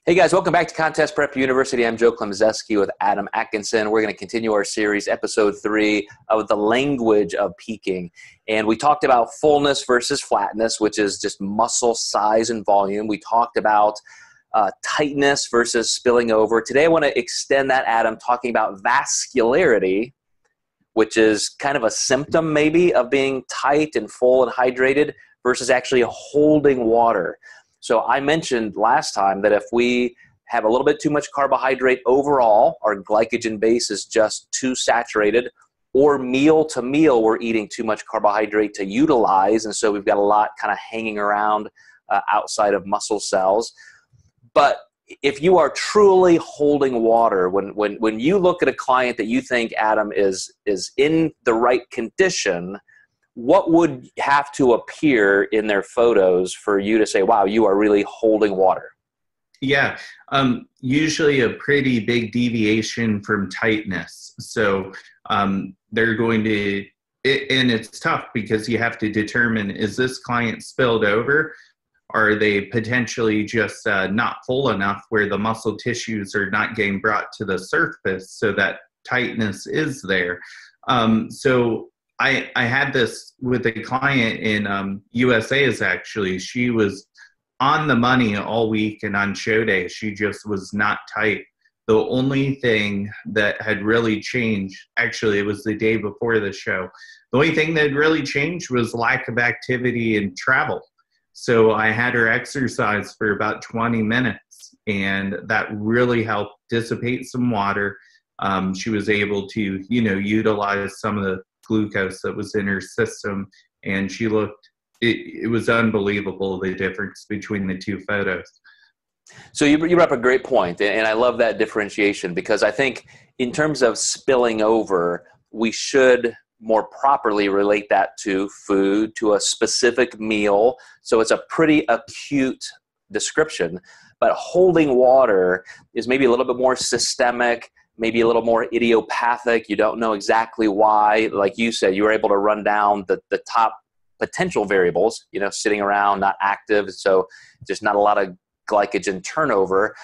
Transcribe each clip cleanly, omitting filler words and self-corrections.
Hey guys, welcome back to Contest Prep University. I'm Joe Klemczewski with Adam Atkinson. We're going to continue our series, episode 3 of the language of peaking. And we talked about fullness versus flatness, which is just muscle size and volume. We talked about tightness versus spilling over. Today I want to extend that, Adam, talking about vascularity, which is kind of a symptom maybe of being tight and full and hydrated versus actually holding water. So I mentioned last time that if we have a little bit too much carbohydrate overall, our glycogen base is just too saturated, or meal to meal we're eating too much carbohydrate to utilize, and so we've got a lot kind of hanging around outside of muscle cells. But if you are truly holding water, when you look at a client that you think, Adam, is in the right condition, what would have to appear in their photos for you to say, wow, you are really holding water? Yeah, usually a pretty big deviation from tightness. So they're going to, and it's tough because you have to determine, is this client spilled over? Are they potentially just not full enough where the muscle tissues are not getting brought to the surface so that tightness is there? So I had this with a client in USA's actually. She was on the money all week, and on show day, she just was not tight. The only thing that had really changed, actually, it was the day before the show. The only thing that really changed was lack of activity and travel. So I had her exercise for about 20 minutes, and that really helped dissipate some water. She was able to, utilize some of the glucose that was in her system, and she looked, it was unbelievable, the difference between the two photos. So you brought up a great point, and I love that differentiation, because I think in terms of spilling over, we should more properly relate that to food, to a specific meal. So it's a pretty acute description, but holding water is maybe a little bit more systemic, maybe a little more idiopathic. You don't know exactly why. Like you said, you were able to run down the top potential variables, sitting around, not active, so just not a lot of glycogen turnover.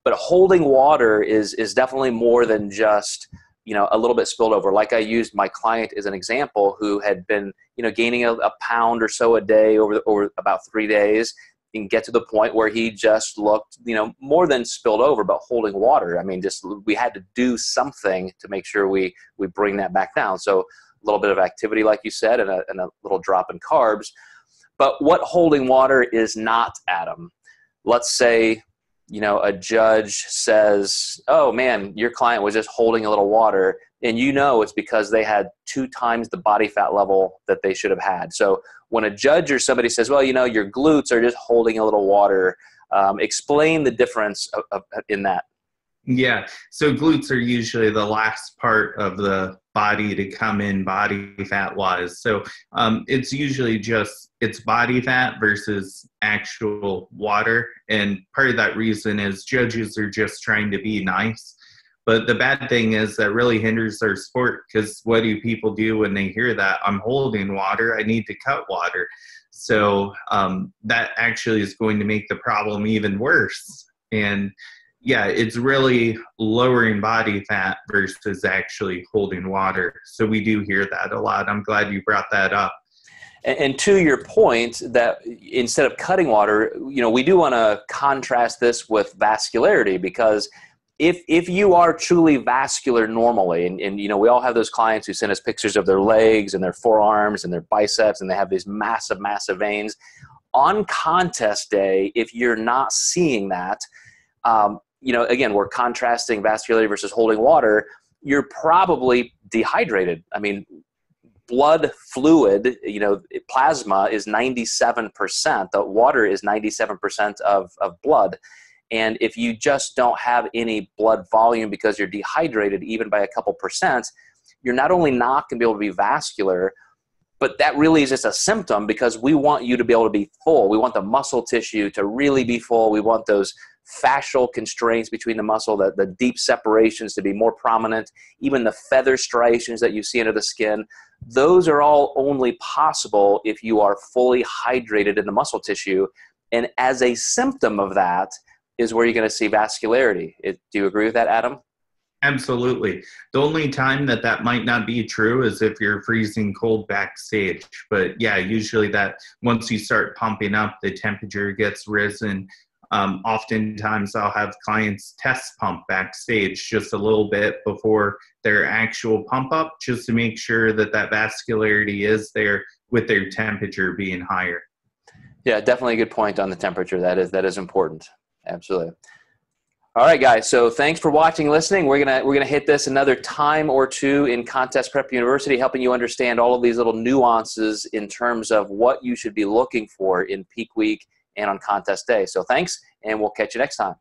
But holding water is definitely more than just, a little bit spilled over. Like I used my client as an example who had been, gaining a pound or so a day over about 3 days, and get to the point where he just looked, more than spilled over, but holding water. I mean, just we had to do something to make sure we bring that back down. So a little bit of activity, like you said, and a little drop in carbs. But what holding water is not, Adam? Let's say, a judge says, oh man, your client was just holding a little water, and it's because they had 2 times the body fat level that they should have had. So when a judge or somebody says, well, your glutes are just holding a little water, explain the difference in that. Yeah, so glutes are usually the last part of the body to come in body fat wise. So it's usually it's body fat versus actual water. And part of that reason is judges are just trying to be nice. But the bad thing is that really hinders their sport, because what do people do when they hear that? I'm holding water, I need to cut water. So that actually is going to make the problem even worse. And yeah, it's really lowering body fat versus actually holding water. So we do hear that a lot. I'm glad you brought that up. And to your point that instead of cutting water, we do want to contrast this with vascularity, because if you are truly vascular normally, and we all have those clients who send us pictures of their legs and their forearms and their biceps, and they have these massive, massive veins. On contest day, if you're not seeing that, again, we're contrasting vascularity versus holding water, you're probably dehydrated. I mean, blood fluid, plasma is 97%. The water is 97% of blood. And if you just don't have any blood volume because you're dehydrated, even by a couple percent, you're not only not going to be able to be vascular, but that really is just a symptom, because we want you to be able to be full. We want the muscle tissue to really be full. We want those fascial constraints between the muscle, the deep separations to be more prominent, even the feather striations that you see under the skin. Those are all only possible if you are fully hydrated in the muscle tissue. And as a symptom of that, is where you're going to see vascularity. Do you agree with that, Adam? Absolutely. The only time that might not be true is if you're freezing cold backstage. But yeah, usually that once you start pumping up, the temperature gets risen. Oftentimes I'll have clients test pump backstage just a little bit before their actual pump up, just to make sure that vascularity is there with their temperature being higher. Yeah, definitely a good point on the temperature. That is important. Absolutely. All right, guys. So thanks for watching and listening. We're gonna hit this another time or two in Contest Prep University, helping you understand all of these little nuances in terms of what you should be looking for in peak week and on contest day. So thanks, and we'll catch you next time.